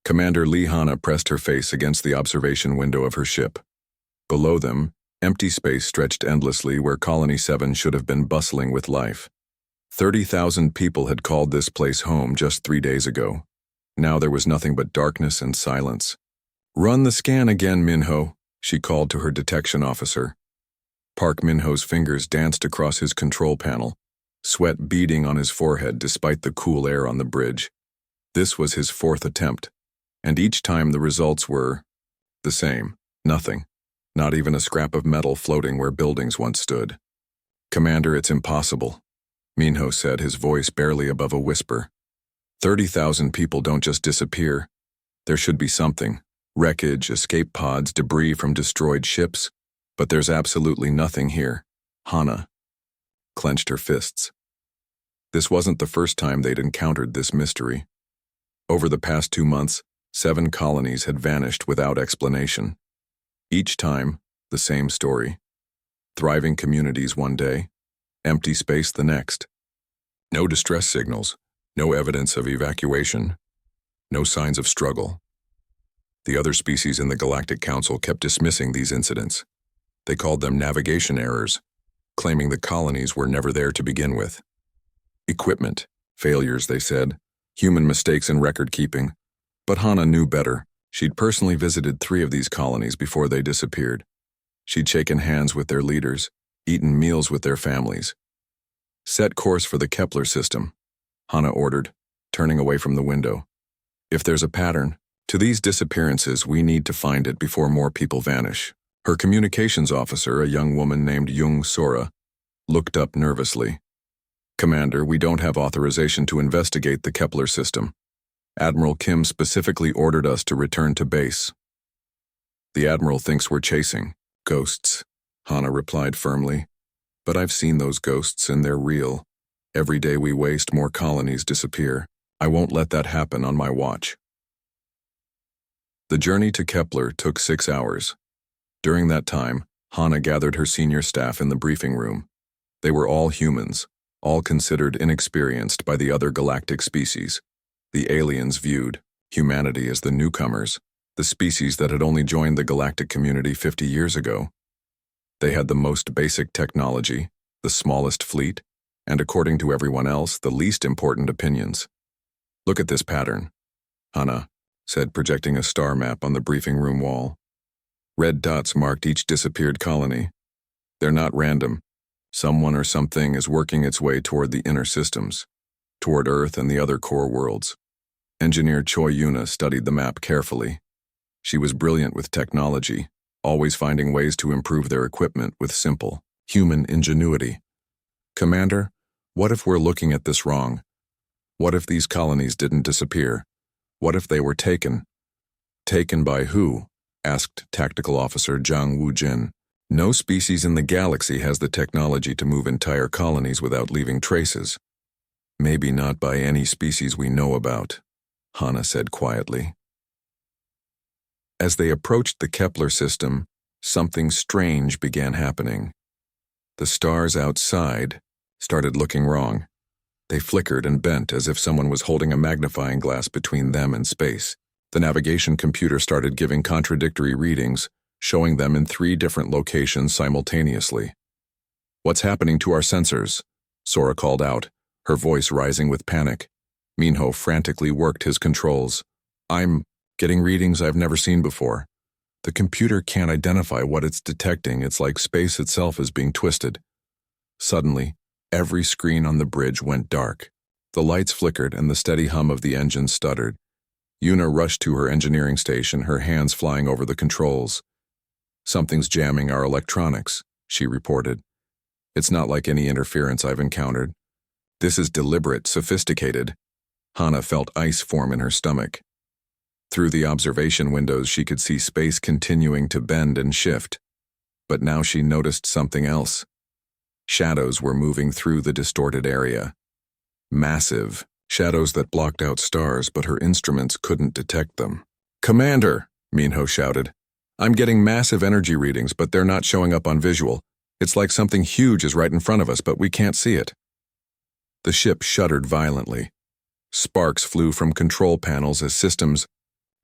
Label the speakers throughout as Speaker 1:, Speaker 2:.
Speaker 1: Commander Lee Hana pressed her face against the observation window of her ship. Below them, empty space stretched endlessly where Colony 7 should have been bustling with life. 30,000 people had called this place home just 3 days ago. Now there was nothing but darkness and silence. "Run the scan again, Minho," she called to her detection officer. Park Minho's fingers danced across his control panel, sweat beading on his forehead despite the cool air on the bridge. This was his 4th attempt, and each time the results were the same. Nothing. Not even a scrap of metal floating where buildings once stood. "Commander, it's impossible," Minho said, his voice barely above a whisper. 30,000 people don't just disappear. There should be something. Wreckage, escape pods, debris from destroyed ships. But there's absolutely nothing here. Hana clenched her fists. This wasn't the first time they'd encountered this mystery. Over the past 2 months, 7 colonies had vanished without explanation. Each time, the same story. Thriving communities one day, empty space the next. No distress signals, no evidence of evacuation, no signs of struggle. The other species in the Galactic Council kept dismissing these incidents. They called them navigation errors, claiming the colonies were never there to begin with. Equipment failures, they said, human mistakes in record keeping. But Hana knew better. She'd personally visited 3 of these colonies before they disappeared. She'd shaken hands with their leaders, eaten meals with their families. "Set course for the Kepler system," Hana ordered, turning away from the window. "If there's a pattern to these disappearances, we need to find it before more people vanish." Her communications officer, a young woman named Jung Sora, looked up nervously. "Commander, we don't have authorization to investigate the Kepler system. Admiral Kim specifically ordered us to return to base." "The Admiral thinks we're chasing ghosts," Hana replied firmly. "But I've seen those ghosts and they're real. Every day we waste, more colonies disappear. I won't let that happen on my watch." The journey to Kepler took 6 hours. During that time, Hana gathered her senior staff in the briefing room. They were all humans, all considered inexperienced by the other galactic species. The aliens viewed humanity as the newcomers, the species that had only joined the galactic community 50 years ago. They had the most basic technology, the smallest fleet, and according to everyone else, the least important opinions. "Look at this pattern," Hana said, projecting a star map on the briefing room wall. Red dots marked each disappeared colony. They're not random. Someone or something is working its way toward the inner systems, toward Earth and the other core worlds. Engineer Choi Yuna studied the map carefully. She was brilliant with technology, always finding ways to improve their equipment with simple, human ingenuity. "Commander, what if we're looking at this wrong? What if these colonies didn't disappear? What if they were taken?" "Taken by who?" asked Tactical Officer Zhang Wujin. "No species in the galaxy has the technology to move entire colonies without leaving traces." "Maybe not by any species we know about," Hana said quietly. As they approached the Kepler system, something strange began happening. The stars outside started looking wrong. They flickered and bent as if someone was holding a magnifying glass between them and space. The navigation computer started giving contradictory readings, showing them in 3 different locations simultaneously. "What's happening to our sensors?" Sora called out, her voice rising with panic. Minho frantically worked his controls. "I'm getting readings I've never seen before. The computer can't identify what it's detecting. It's like space itself is being twisted." Suddenly, every screen on the bridge went dark. The lights flickered and the steady hum of the engine stuttered. Yuna rushed to her engineering station, her hands flying over the controls. "Something's jamming our electronics," she reported. "It's not like any interference I've encountered. This is deliberate, sophisticated." Hana felt ice form in her stomach. Through the observation windows, she could see space continuing to bend and shift. But now she noticed something else. Shadows were moving through the distorted area. Massive shadows that blocked out stars, but her instruments couldn't detect them. "Commander," Minho shouted, "I'm getting massive energy readings, but they're not showing up on visual. It's like something huge is right in front of us, but we can't see it." The ship shuddered violently. Sparks flew from control panels as systems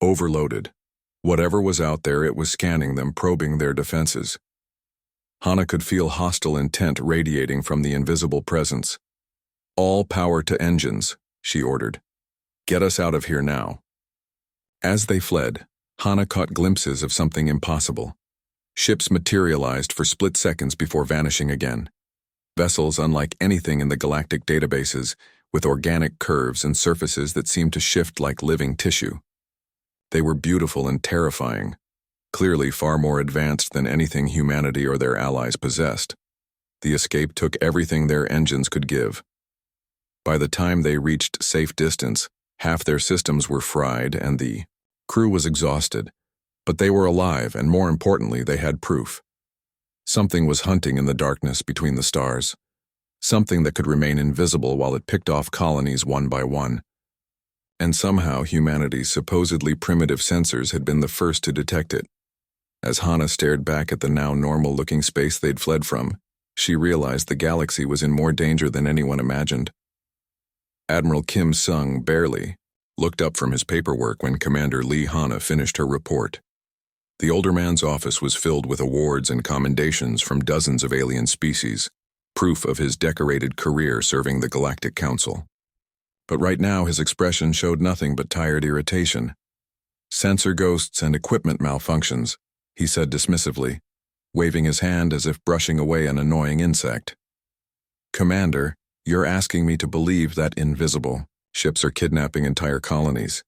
Speaker 1: overloaded. Whatever was out there, it was scanning them, probing their defenses. Hana could feel hostile intent radiating from the invisible presence. "All power to engines," she ordered. "Get us out of here now." As they fled, Hana caught glimpses of something impossible. Ships materialized for split seconds before vanishing again. Vessels unlike anything in the galactic databases, with organic curves and surfaces that seemed to shift like living tissue. They were beautiful and terrifying, clearly far more advanced than anything humanity or their allies possessed. The escape took everything their engines could give. By the time they reached safe distance, half their systems were fried and the crew was exhausted. But they were alive, and more importantly, they had proof. Something was hunting in the darkness between the stars. Something that could remain invisible while it picked off colonies one by one. And somehow humanity's supposedly primitive sensors had been the first to detect it. As Hana stared back at the now normal-looking space they'd fled from, she realized the galaxy was in more danger than anyone imagined. Admiral Kim Sung barely looked up from his paperwork when Commander Lee Hana finished her report. The older man's office was filled with awards and commendations from dozens of alien species, proof of his decorated career serving the Galactic Council. But right now his expression showed nothing but tired irritation. "Sensor ghosts and equipment malfunctions," he said dismissively, waving his hand as if brushing away an annoying insect. "Commander, you're asking me to believe that invisible ships are kidnapping entire colonies.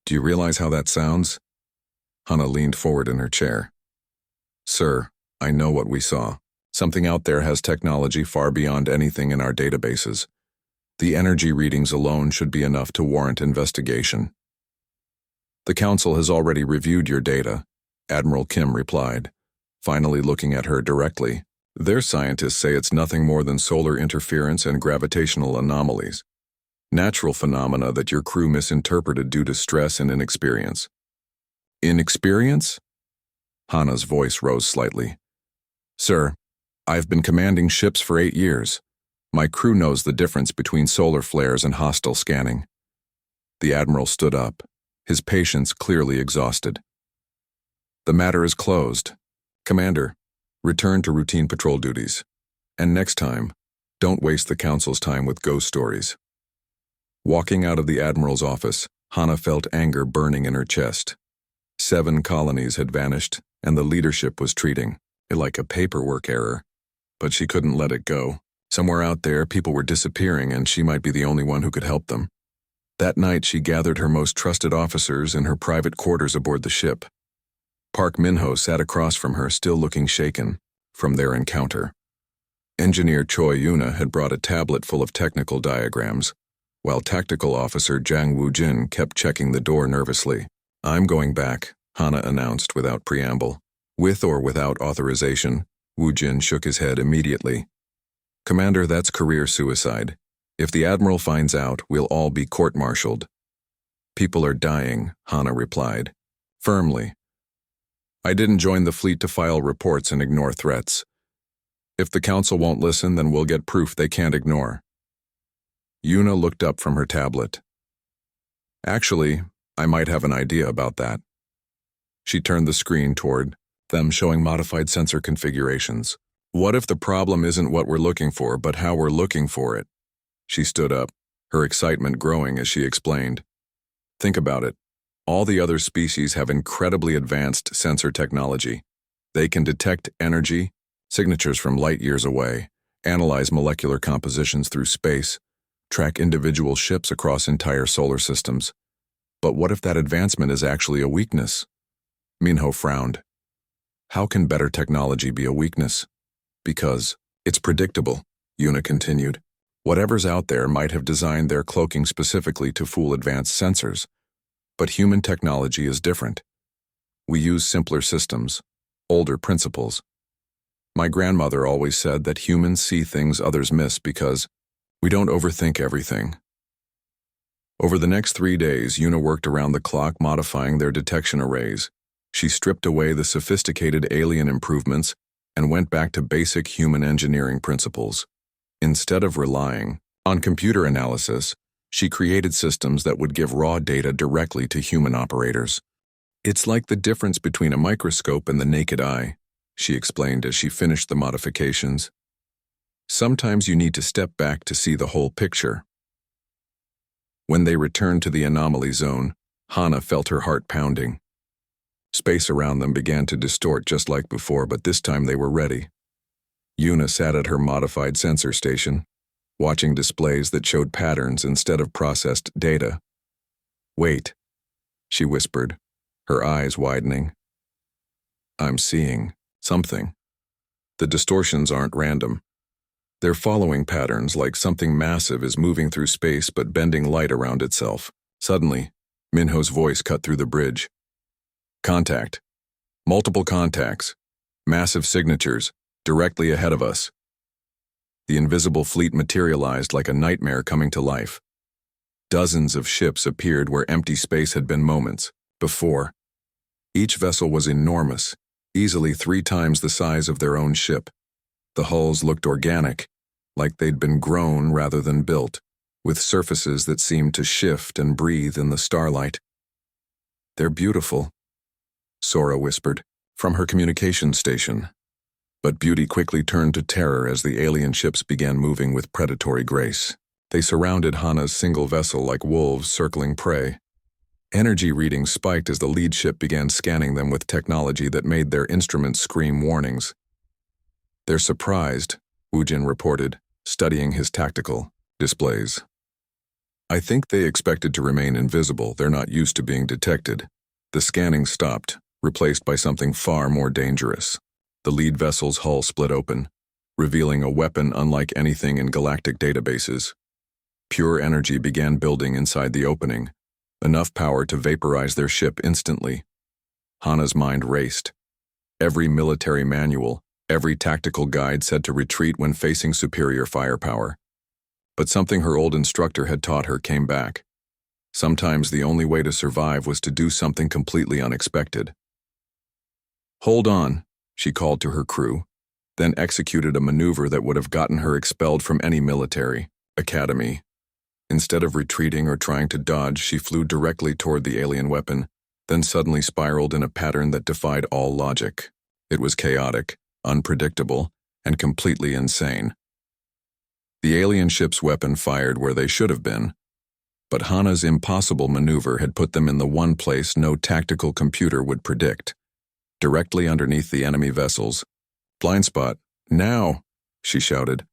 Speaker 1: Do you realize how that sounds?" Hana leaned forward in her chair. "Sir, I know what we saw. Something out there has technology far beyond anything in our databases. The energy readings alone should be enough to warrant investigation." "The Council has already reviewed your data," Admiral Kim replied, finally looking at her directly. "Their scientists say it's nothing more than solar interference and gravitational anomalies. Natural phenomena that your crew misinterpreted due to stress and inexperience." "Inexperience?" Hana's voice rose slightly. "Sir, I've been commanding ships for 8 years. My crew knows the difference between solar flares and hostile scanning." The Admiral stood up, his patience clearly exhausted. "The matter is closed. Commander, return to routine patrol duties. And next time, don't waste the Council's time with ghost stories." Walking out of the Admiral's office, Hana felt anger burning in her chest. 7 colonies had vanished, and the leadership was treating it like a paperwork error. But she couldn't let it go. Somewhere out there, people were disappearing, and she might be the only one who could help them. That night, she gathered her most trusted officers in her private quarters aboard the ship. Park Min-ho sat across from her, still looking shaken from their encounter. Engineer Choi Yuna had brought a tablet full of technical diagrams, while Tactical Officer Jang Woo-jin kept checking the door nervously. "I'm going back," Hana announced without preamble. With or without authorization, Woo-jin shook his head immediately. "Commander, that's career suicide. If the Admiral finds out, we'll all be court-martialed." "People are dying," Hana replied, firmly. "I didn't join the fleet to file reports and ignore threats. If the Council won't listen, then we'll get proof they can't ignore." Yuna looked up from her tablet. "Actually, I might have an idea about that." She turned the screen toward them, showing modified sensor configurations. "What if the problem isn't what we're looking for, but how we're looking for it?" She stood up, her excitement growing as she explained. "Think about it. All the other species have incredibly advanced sensor technology. They can detect energy, signatures from light years away, analyze molecular compositions through space, track individual ships across entire solar systems. But what if that advancement is actually a weakness?" Minho frowned. "How can better technology be a weakness?" "Because it's predictable," Yuna continued. "Whatever's out there might have designed their cloaking specifically to fool advanced sensors. But human technology is different. We use simpler systems, older principles. My grandmother always said that humans see things others miss because we don't overthink everything." Over the next 3 days, Yuna worked around the clock modifying their detection arrays. She stripped away the sophisticated alien improvements and went back to basic human engineering principles. Instead of relying on computer analysis, she created systems that would give raw data directly to human operators. It's like the difference between a microscope and the naked eye, she explained as she finished the modifications. Sometimes you need to step back to see the whole picture. When they returned to the anomaly zone, Hana felt her heart pounding. Space around them began to distort just like before, but this time they were ready. Yuna sat at her modified sensor station, watching displays that showed patterns instead of processed data. "Wait," she whispered, her eyes widening. "I'm seeing something. The distortions aren't random. They're following patterns like something massive is moving through space but bending light around itself." Suddenly, Minho's voice cut through the bridge. "Contact. Multiple contacts. Massive signatures, directly ahead of us." The invisible fleet materialized like a nightmare coming to life. Dozens of ships appeared where empty space had been moments before. Each vessel was enormous, easily 3 times the size of their own ship. The hulls looked organic, like they'd been grown rather than built, with surfaces that seemed to shift and breathe in the starlight. "They're beautiful," Sora whispered, from her communication station. But beauty quickly turned to terror as the alien ships began moving with predatory grace. They surrounded Hana's single vessel like wolves circling prey. Energy readings spiked as the lead ship began scanning them with technology that made their instruments scream warnings. "They're surprised," Wujin reported, studying his tactical displays. "I think they expected to remain invisible. They're not used to being detected." The scanning stopped, replaced by something far more dangerous. The lead vessel's hull split open, revealing a weapon unlike anything in galactic databases. Pure energy began building inside the opening, enough power to vaporize their ship instantly. Hana's mind raced. Every military manual, every tactical guide said to retreat when facing superior firepower. But something her old instructor had taught her came back. Sometimes the only way to survive was to do something completely unexpected. "Hold on," she called to her crew, then executed a maneuver that would have gotten her expelled from any military academy. Instead of retreating or trying to dodge, she flew directly toward the alien weapon, then suddenly spiraled in a pattern that defied all logic. It was chaotic, unpredictable, and completely insane. The alien ship's weapon fired where they should have been, but Hana's impossible maneuver had put them in the one place no tactical computer would predict, directly underneath the enemy vessels. "Blind spot, now!" she shouted.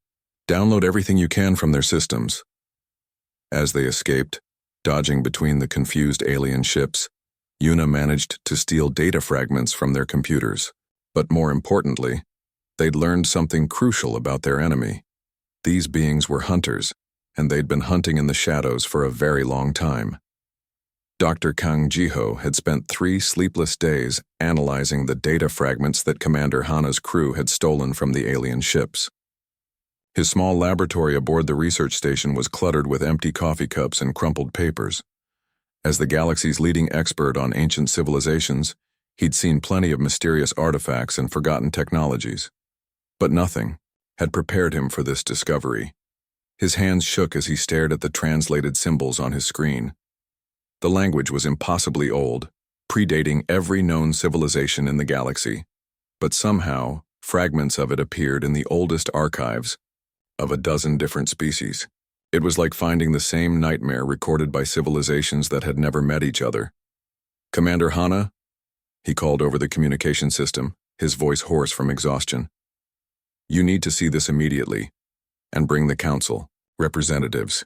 Speaker 1: "Download everything you can from their systems." As they escaped, dodging between the confused alien ships, Yuna managed to steal data fragments from their computers. But more importantly, they'd learned something crucial about their enemy. These beings were hunters, and they'd been hunting in the shadows for a very long time. Dr. Kang Jiho had spent 3 sleepless days analyzing the data fragments that Commander Hana's crew had stolen from the alien ships. His small laboratory aboard the research station was cluttered with empty coffee cups and crumpled papers. As the galaxy's leading expert on ancient civilizations, he'd seen plenty of mysterious artifacts and forgotten technologies. But nothing had prepared him for this discovery. His hands shook as he stared at the translated symbols on his screen. The language was impossibly old, predating every known civilization in the galaxy. But somehow, fragments of it appeared in the oldest archives of a dozen different species. It was like finding the same nightmare recorded by civilizations that had never met each other. "Commander Hana?" he called over the communication system, his voice hoarse from exhaustion. "You need to see this immediately, and bring the council, representatives.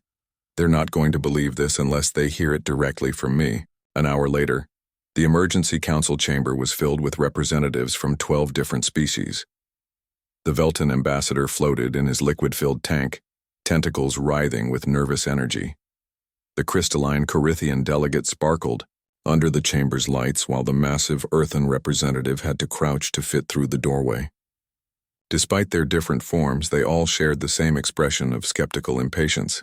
Speaker 1: They're not going to believe this unless they hear it directly from me." An hour later, the emergency council chamber was filled with representatives from 12 different species. The Velton ambassador floated in his liquid-filled tank, tentacles writhing with nervous energy. The crystalline Corithian delegate sparkled under the chamber's lights while the massive earthen representative had to crouch to fit through the doorway. Despite their different forms, they all shared the same expression of skeptical impatience.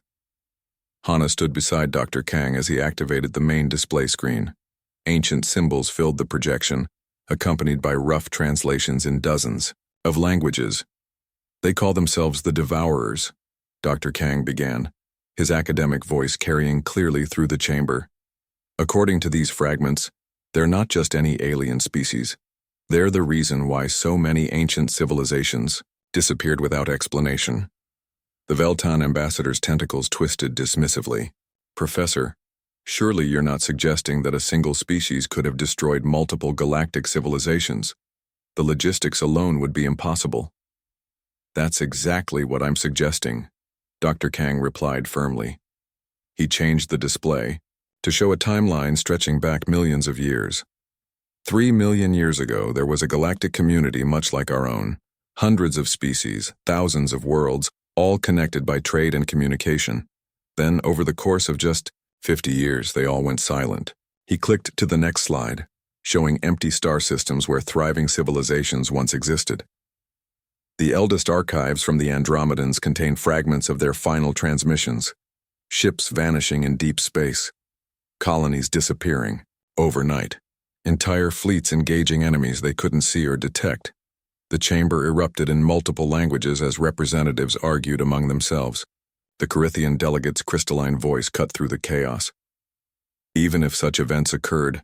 Speaker 1: Hana stood beside Dr. Kang as he activated the main display screen. Ancient symbols filled the projection, accompanied by rough translations in dozens of languages. "They call themselves the Devourers," Dr. Kang began, his academic voice carrying clearly through the chamber. "According to these fragments, They're not just any alien species. They're the reason why so many ancient civilizations disappeared without explanation. The Veltan ambassador's tentacles twisted dismissively. Professor, surely you're not suggesting that a single species could have destroyed multiple galactic civilizations. The logistics alone would be impossible. That's exactly what I'm suggesting, Dr. Kang replied firmly. He changed the display to show a timeline stretching back millions of years. 3 million years ago, there was a galactic community much like our own. Hundreds of species, thousands of worlds, all connected by trade and communication. Then, over the course of just 50 years, they all went silent. He clicked to the next slide, showing empty star systems where thriving civilizations once existed. The eldest archives from the Andromedans contain fragments of their final transmissions, ships vanishing in deep space, colonies disappearing overnight, entire fleets engaging enemies they couldn't see or detect. The chamber erupted in multiple languages as representatives argued among themselves. The Corinthian delegate's crystalline voice cut through the chaos. Even if such events occurred,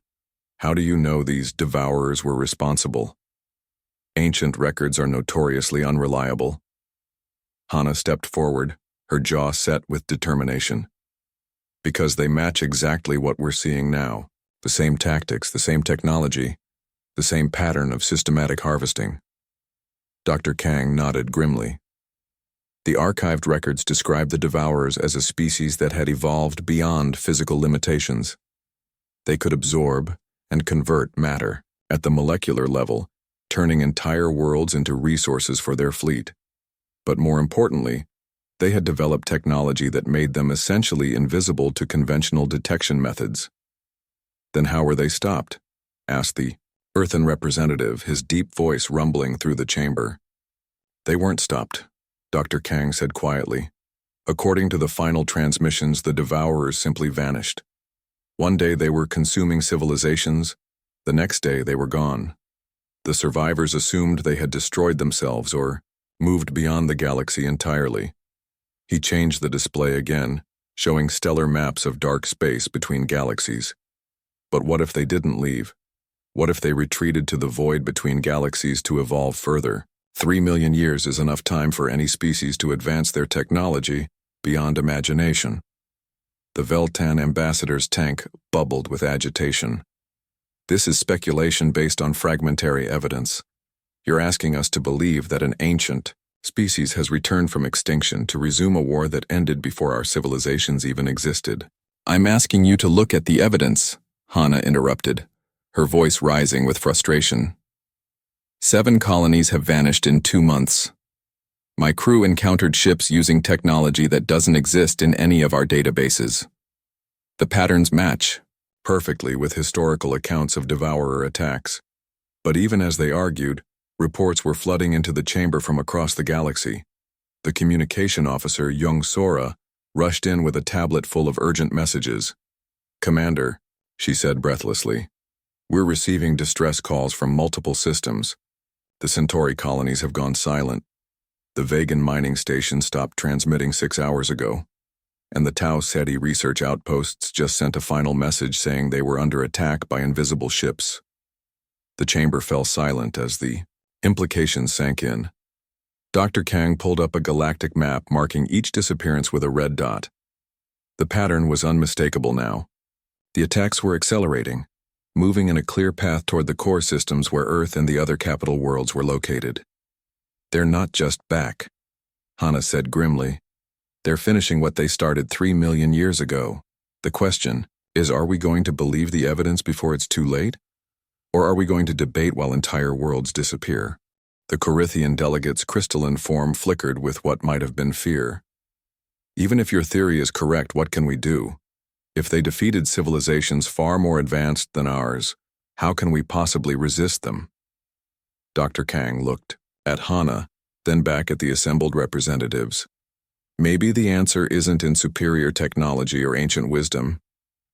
Speaker 1: how do you know these devourers were responsible? Ancient records are notoriously unreliable. Hana stepped forward, her jaw set with determination. Because they match exactly what we're seeing now. The same tactics, the same technology, the same pattern of systematic harvesting. Dr. Kang nodded grimly. The archived records describe the devourers as a species that had evolved beyond physical limitations. They could absorb and convert matter at the molecular level, turning entire worlds into resources for their fleet. But more importantly, they had developed technology that made them essentially invisible to conventional detection methods. Then how were they stopped? Asked the earthen representative, his deep voice rumbling through the chamber. They weren't stopped, Dr. Kang said quietly. According to the final transmissions, the devourers simply vanished. One day they were consuming civilizations, the next day they were gone. The survivors assumed they had destroyed themselves or moved beyond the galaxy entirely. He changed the display again, showing stellar maps of dark space between galaxies. But what if they didn't leave? What if they retreated to the void between galaxies to evolve further? 3 million years is enough time for any species to advance their technology beyond imagination. The Veltan ambassador's tank bubbled with agitation. This is speculation based on fragmentary evidence. You're asking us to believe that an ancient species has returned from extinction to resume a war that ended before our civilizations even existed. I'm asking you to look at the evidence, Hana interrupted, her voice rising with frustration. 7 colonies have vanished in 2 months. My crew encountered ships using technology that doesn't exist in any of our databases. The patterns match perfectly with historical accounts of devourer attacks. But even as they argued, reports were flooding into the chamber from across the galaxy. The communication officer, Young Sora, rushed in with a tablet full of urgent messages. Commander, she said breathlessly, we're receiving distress calls from multiple systems. The Centauri colonies have gone silent. The Vegan mining station stopped transmitting 6 hours ago. And the Tau Ceti research outposts just sent a final message saying they were under attack by invisible ships. The chamber fell silent as the implications sank in. Dr. Kang pulled up a galactic map marking each disappearance with a red dot. The pattern was unmistakable now. The attacks were accelerating, moving in a clear path toward the core systems where Earth and the other capital worlds were located. They're not just back, Hana said grimly. They're finishing what they started 3 million years ago. The question is, are we going to believe the evidence before it's too late? Or are we going to debate while entire worlds disappear? The Corinthian delegate's crystalline form flickered with what might have been fear. Even if your theory is correct, what can we do? If they defeated civilizations far more advanced than ours, how can we possibly resist them? Dr. Kang looked at Hana, then back at the assembled representatives. Maybe the answer isn't in superior technology or ancient wisdom.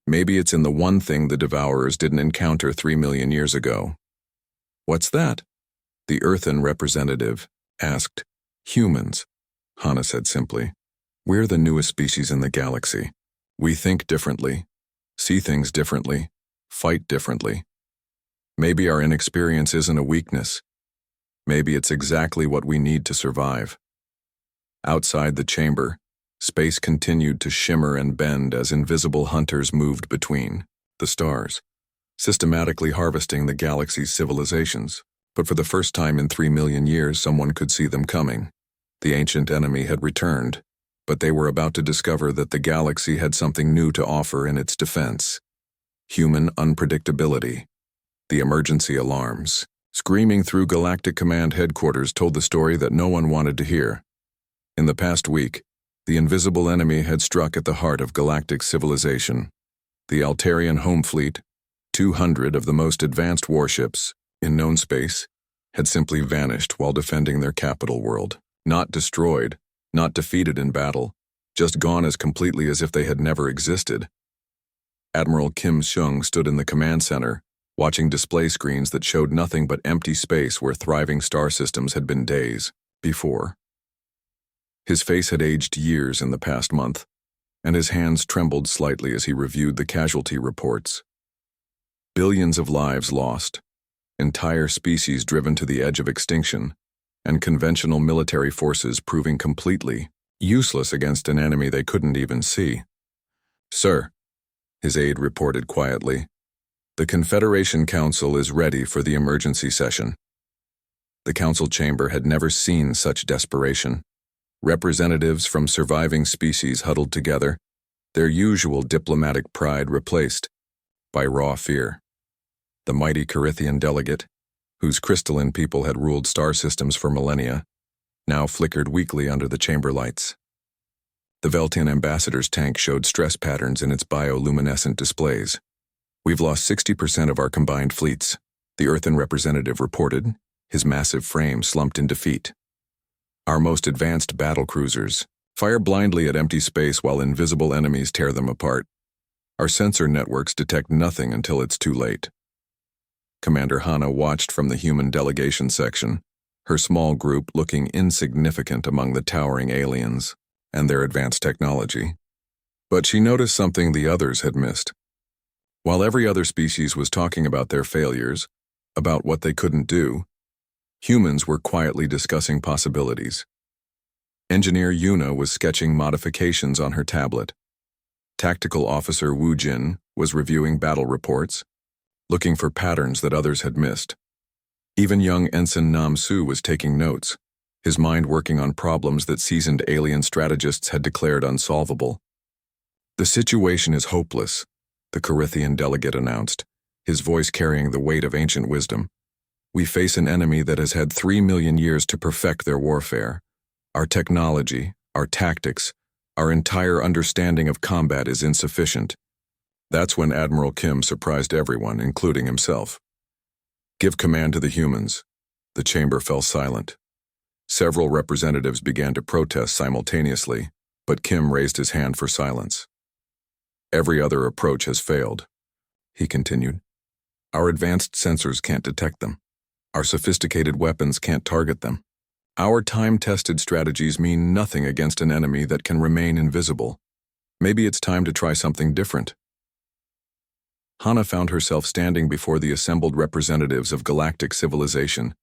Speaker 1: Maybe it's in the one thing the devourers didn't encounter 3 million years ago. What's that? The earthen representative asked. Humans, Hana said simply. We're the newest species in the galaxy. We think differently, see things differently, fight differently. Maybe our inexperience isn't a weakness. Maybe it's exactly what we need to survive. Outside the chamber, space continued to shimmer and bend as invisible hunters moved between the stars, systematically harvesting the galaxy's civilizations. But for the first time in 3 million years, someone could see them coming. The ancient enemy had returned, but they were about to discover that the galaxy had something new to offer in its defense. Human unpredictability. The emergency alarms, screaming through Galactic Command headquarters, told the story that no one wanted to hear. In the past week, the invisible enemy had struck at the heart of galactic civilization. The Altarian home fleet, 200 of the most advanced warships in known space, had simply vanished while defending their capital world. Not destroyed, not defeated in battle, just gone as completely as if they had never existed. Admiral Kim Seung stood in the command center, watching display screens that showed nothing but empty space where thriving star systems had been days before. His face had aged years in the past month, and his hands trembled slightly as he reviewed the casualty reports. Billions of lives lost, entire species driven to the edge of extinction, and conventional military forces proving completely useless against an enemy they couldn't even see. "Sir," his aide reported quietly, "the Confederation Council is ready for the emergency session." The council chamber had never seen such desperation. Representatives from surviving species huddled together, their usual diplomatic pride replaced by raw fear. The mighty Carithian delegate, whose crystalline people had ruled star systems for millennia, now flickered weakly under the chamber lights. The Veltian ambassador's tank showed stress patterns in its bioluminescent displays. "We've lost 60% of our combined fleets," the Earthen representative reported, his massive frame slumped in defeat. "Our most advanced battle cruisers fire blindly at empty space while invisible enemies tear them apart. Our sensor networks detect nothing until it's too late." Commander Hana watched from the human delegation section, her small group looking insignificant among the towering aliens and their advanced technology. But she noticed something the others had missed. While every other species was talking about their failures, about what they couldn't do, humans were quietly discussing possibilities. Engineer Yuna was sketching modifications on her tablet. Tactical Officer Wu Jin was reviewing battle reports, looking for patterns that others had missed. Even young Ensign Nam Su was taking notes, his mind working on problems that seasoned alien strategists had declared unsolvable. "The situation is hopeless," the Carithian delegate announced, his voice carrying the weight of ancient wisdom. "We face an enemy that has had 3 million years to perfect their warfare. Our technology, our tactics, our entire understanding of combat is insufficient." That's when Admiral Kim surprised everyone, including himself. "Give command to the humans." The chamber fell silent. Several representatives began to protest simultaneously, but Kim raised his hand for silence. "Every other approach has failed," he continued. "Our advanced sensors can't detect them. Our sophisticated weapons can't target them. Our time-tested strategies mean nothing against an enemy that can remain invisible. Maybe it's time to try something different." Hana found herself standing before the assembled representatives of galactic civilization,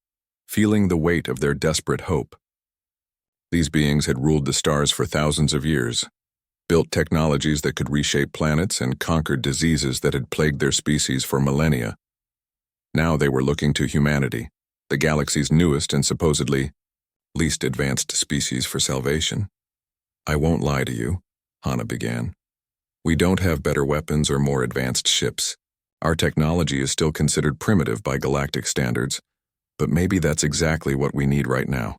Speaker 1: feeling the weight of their desperate hope. These beings had ruled the stars for thousands of years, built technologies that could reshape planets and conquered diseases that had plagued their species for millennia. Now they were looking to humanity, the galaxy's newest and supposedly least advanced species, for salvation. "I won't lie to you," Hana began. "We don't have better weapons or more advanced ships. Our technology is still considered primitive by galactic standards, but maybe that's exactly what we need right now."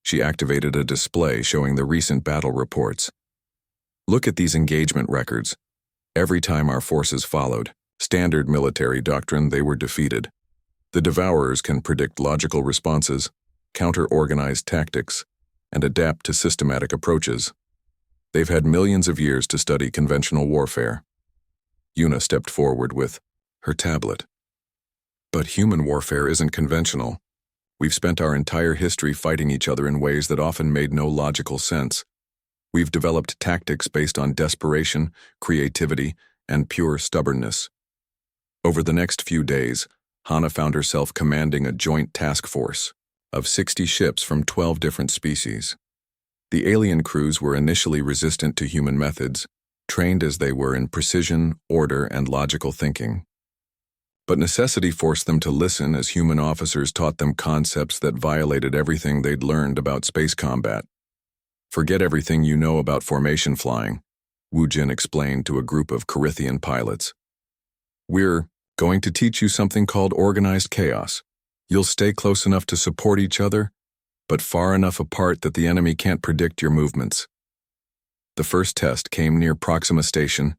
Speaker 1: She activated a display showing the recent battle reports. "Look at these engagement records. Every time our forces followed standard military doctrine, they were defeated. The Devourers can predict logical responses, counter organized tactics, and adapt to systematic approaches. They've had millions of years to study conventional warfare." Yuna stepped forward with her tablet. "But human warfare isn't conventional. We've spent our entire history fighting each other in ways that often made no logical sense. We've developed tactics based on desperation, creativity, and pure stubbornness." Over the next few days, Hana found herself commanding a joint task force of 60 ships from 12 different species. The alien crews were initially resistant to human methods, trained as they were in precision, order, and logical thinking. But necessity forced them to listen as human officers taught them concepts that violated everything they'd learned about space combat. "Forget everything you know about formation flying," Wu Jin explained to a group of Carithian pilots. "We're going to teach you something called organized chaos. You'll stay close enough to support each other, but far enough apart that the enemy can't predict your movements." The first test came near Proxima Station,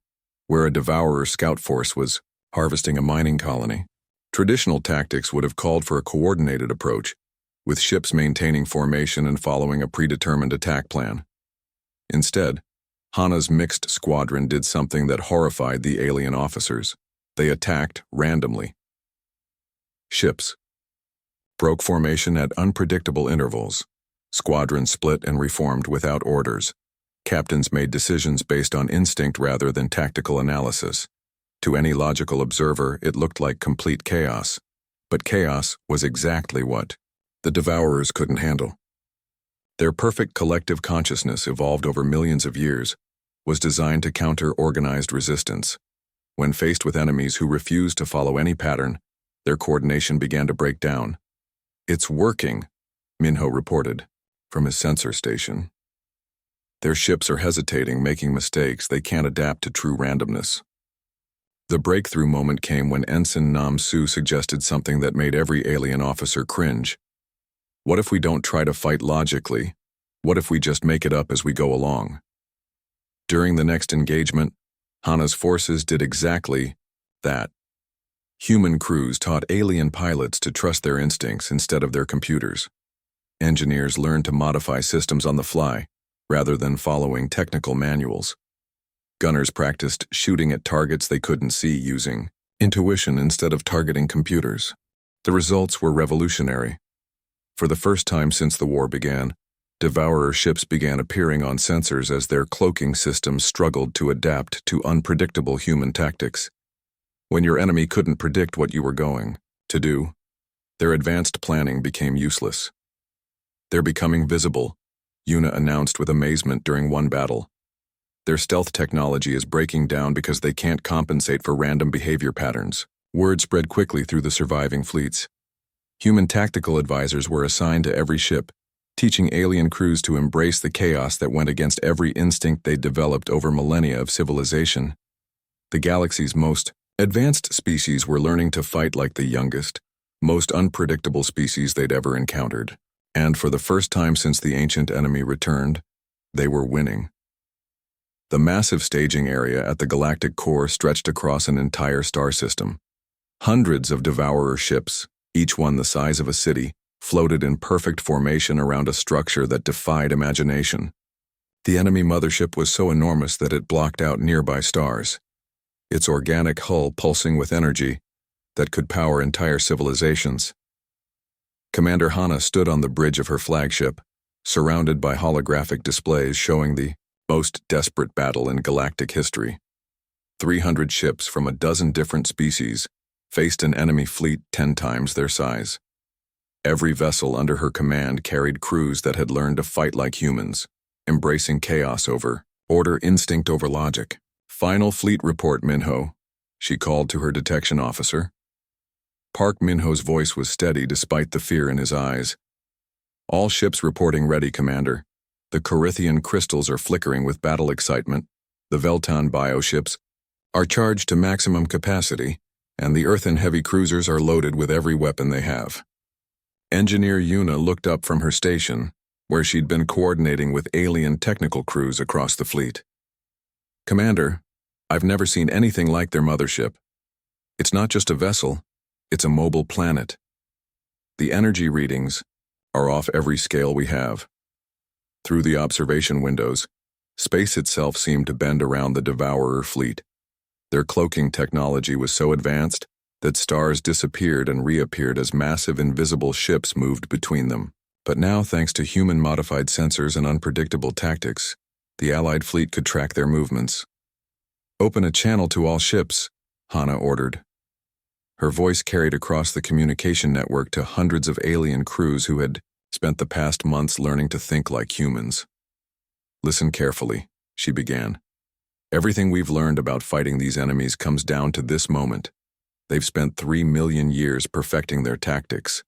Speaker 1: where a Devourer scout force was harvesting a mining colony. Traditional tactics would have called for a coordinated approach, with ships maintaining formation and following a predetermined attack plan. Instead, Hana's mixed squadron did something that horrified the alien officers. They attacked randomly. Ships broke formation at unpredictable intervals. Squadrons split and reformed without orders. Captains made decisions based on instinct rather than tactical analysis. To any logical observer, it looked like complete chaos. But chaos was exactly what the Devourers couldn't handle. Their perfect collective consciousness, evolved over millions of years, was designed to counter organized resistance. When faced with enemies who refused to follow any pattern, their coordination began to break down. "It's working," Minho reported from his sensor station. "Their ships are hesitating, making mistakes. They can't adapt to true randomness." The breakthrough moment came when Ensign Nam Su suggested something that made every alien officer cringe. "What if we don't try to fight logically? What if we just make it up as we go along?" During the next engagement, Hana's forces did exactly that. Human crews taught alien pilots to trust their instincts instead of their computers. Engineers learned to modify systems on the fly, rather than following technical manuals. Gunners practiced shooting at targets they couldn't see using intuition instead of targeting computers. The results were revolutionary. For the first time since the war began, Devourer ships began appearing on sensors as their cloaking systems struggled to adapt to unpredictable human tactics. When your enemy couldn't predict what you were going to do, their advanced planning became useless. "They're becoming visible," Yuna announced with amazement during one battle. "Their stealth technology is breaking down because they can't compensate for random behavior patterns." Word spread quickly through the surviving fleets. Human tactical advisors were assigned to every ship, teaching alien crews to embrace the chaos that went against every instinct they'd developed over millennia of civilization. The galaxy's most advanced species were learning to fight like the youngest, most unpredictable species they'd ever encountered. And for the first time since the ancient enemy returned, they were winning. The massive staging area at the galactic core stretched across an entire star system. Hundreds of Devourer ships, each one the size of a city, floated in perfect formation around a structure that defied imagination. The enemy mothership was so enormous that it blocked out nearby stars, its organic hull pulsing with energy that could power entire civilizations. Commander Hana stood on the bridge of her flagship, surrounded by holographic displays showing the most desperate battle in galactic history. 300 ships from a dozen different species faced an enemy fleet 10 times their size. Every vessel under her command carried crews that had learned to fight like humans, embracing chaos over order, instinct over logic. "Final fleet report, Minho," she called to her detection officer. Park Minho's voice was steady despite the fear in his eyes. "All ships reporting ready, Commander. The Carithian crystals are flickering with battle excitement. The Veltan bioships are charged to maximum capacity, and the earthen heavy cruisers are loaded with every weapon they have." Engineer Yuna looked up from her station, where she'd been coordinating with alien technical crews across the fleet. "Commander, I've never seen anything like their mothership. It's not just a vessel, it's a mobile planet. The energy readings are off every scale we have." Through the observation windows, space itself seemed to bend around the Devourer fleet. Their cloaking technology was so advanced that stars disappeared and reappeared as massive invisible ships moved between them. But now, thanks to human-modified sensors and unpredictable tactics, the Allied fleet could track their movements. "Open a channel to all ships," Hana ordered. Her voice carried across the communication network to hundreds of alien crews who had spent the past months learning to think like humans. "Listen carefully," she began. "Everything we've learned about fighting these enemies comes down to this moment. They've spent 3 million years perfecting their tactics.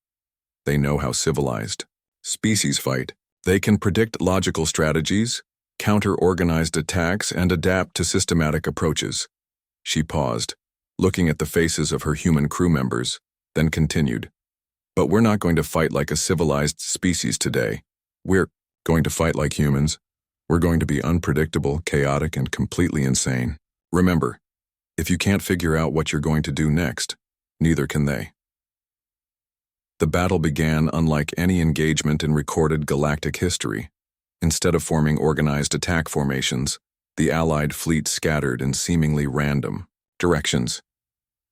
Speaker 1: They know how civilized species fight. They can predict logical strategies, counter organized attacks, and adapt to systematic approaches." She paused, looking at the faces of her human crew members, then continued. "But we're not going to fight like a civilized species today. We're going to fight like humans. We're going to be unpredictable, chaotic, and completely insane. Remember, if you can't figure out what you're going to do next, neither can they." The battle began unlike any engagement in recorded galactic history. Instead of forming organized attack formations, the Allied fleet scattered in seemingly random directions.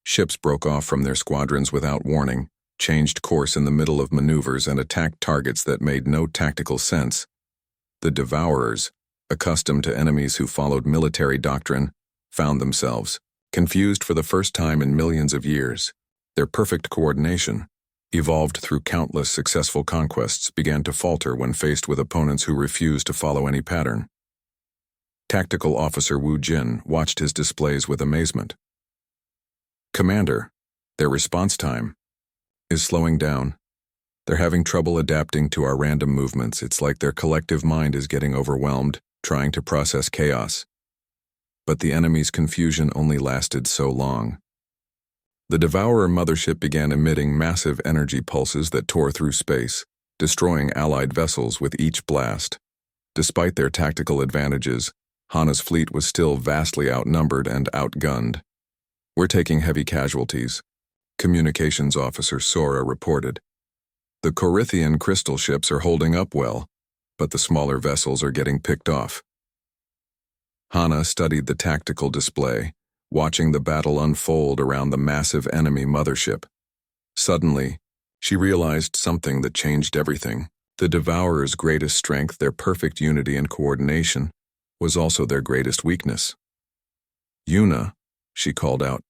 Speaker 1: Ships broke off from their squadrons without warning, changed course in the middle of maneuvers, and attacked targets that made no tactical sense. The Devourers, accustomed to enemies who followed military doctrine, found themselves confused for the first time in millions of years. Their perfect coordination, evolved through countless successful conquests, began to falter when faced with opponents who refused to follow any pattern. Tactical Officer Wu Jin watched his displays with amazement. "Commander, their response time is slowing down. They're having trouble adapting to our random movements. It's like their collective mind is getting overwhelmed, trying to process chaos." But the enemy's confusion only lasted so long. The Devourer mothership began emitting massive energy pulses that tore through space, destroying Allied vessels with each blast. Despite their tactical advantages, Hana's fleet was still vastly outnumbered and outgunned. "We're taking heavy casualties," Communications Officer Sora reported. "The Corithian crystal ships are holding up well, but the smaller vessels are getting picked off." Hana studied the tactical display, watching the battle unfold around the massive enemy mothership. Suddenly, she realized something that changed everything. The Devourer's greatest strength, their perfect unity and coordination, was also their greatest weakness. "Yuna," she called out,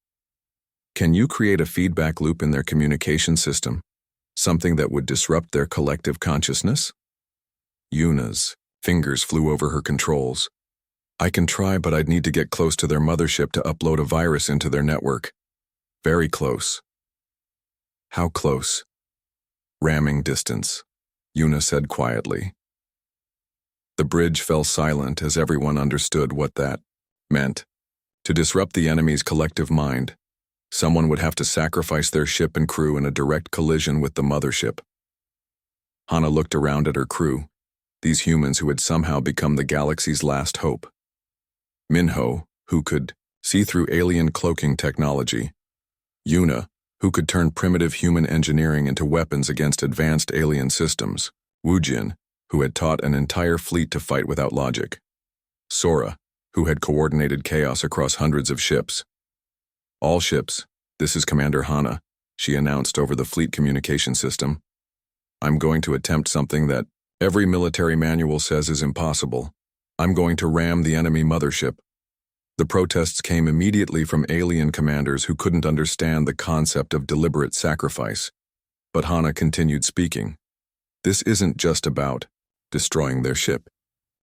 Speaker 1: "can you create a feedback loop in their communication system? Something that would disrupt their collective consciousness?" Yuna's fingers flew over her controls. "I can try, but I'd need to get close to their mothership to upload a virus into their network. Very close." "How close?" "Ramming distance," Yuna said quietly. The bridge fell silent as everyone understood what that meant. To disrupt the enemy's collective mind, someone would have to sacrifice their ship and crew in a direct collision with the mothership. Hana looked around at her crew, these humans who had somehow become the galaxy's last hope. Minho, who could see through alien cloaking technology. Yuna, who could turn primitive human engineering into weapons against advanced alien systems. Wujin, who had taught an entire fleet to fight without logic. Sora, who had coordinated chaos across hundreds of ships. "All ships, this is Commander Hana," she announced over the fleet communication system. "I'm going to attempt something that every military manual says is impossible. I'm going to ram the enemy mothership." The protests came immediately from alien commanders who couldn't understand the concept of deliberate sacrifice. But Hana continued speaking. "This isn't just about destroying their ship.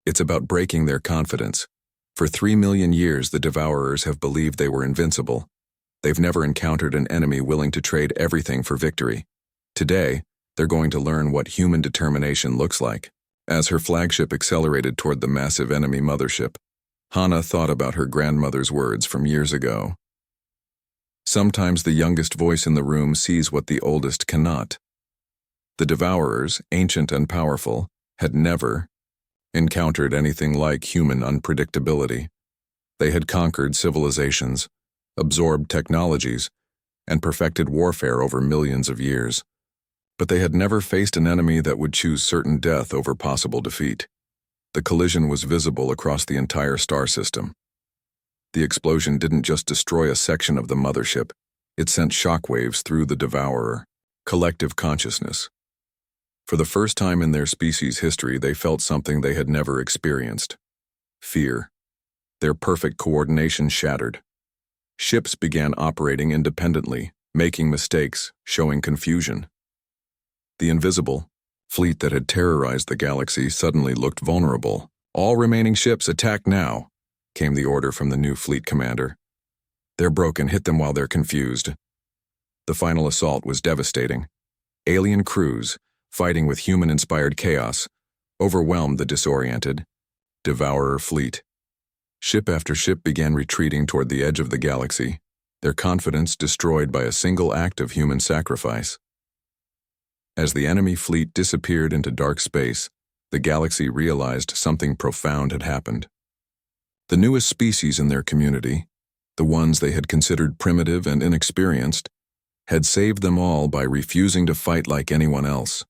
Speaker 1: It's about breaking their confidence. For 3 million years, the Devourers have believed they were invincible. They've never encountered an enemy willing to trade everything for victory. Today, they're going to learn what human determination looks like." As her flagship accelerated toward the massive enemy mothership, Hana thought about her grandmother's words from years ago. Sometimes the youngest voice in the room sees what the oldest cannot. The Devourers, ancient and powerful, had never encountered anything like human unpredictability. They had conquered civilizations, absorbed technologies, and perfected warfare over millions of years. But they had never faced an enemy that would choose certain death over possible defeat. The collision was visible across the entire star system. The explosion didn't just destroy a section of the mothership, it sent shockwaves through the Devourer, collective consciousness. For the first time in their species' history, they felt something they had never experienced: fear. Their perfect coordination shattered. Ships began operating independently, making mistakes, showing confusion. The invisible fleet that had terrorized the galaxy suddenly looked vulnerable. "All remaining ships attack now," came the order from the new fleet commander. "They're broken, hit them while they're confused." The final assault was devastating. Alien crews, fighting with human-inspired chaos, overwhelmed the disoriented Devourer fleet. Ship after ship began retreating toward the edge of the galaxy, their confidence destroyed by a single act of human sacrifice. As the enemy fleet disappeared into dark space, the galaxy realized something profound had happened. The newest species in their community, the ones they had considered primitive and inexperienced, had saved them all by refusing to fight like anyone else.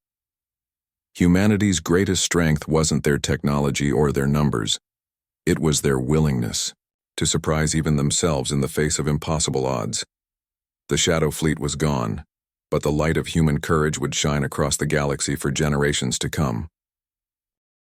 Speaker 1: Humanity's greatest strength wasn't their technology or their numbers. It was their willingness to surprise even themselves in the face of impossible odds. The Shadow Fleet was gone, but the light of human courage would shine across the galaxy for generations to come.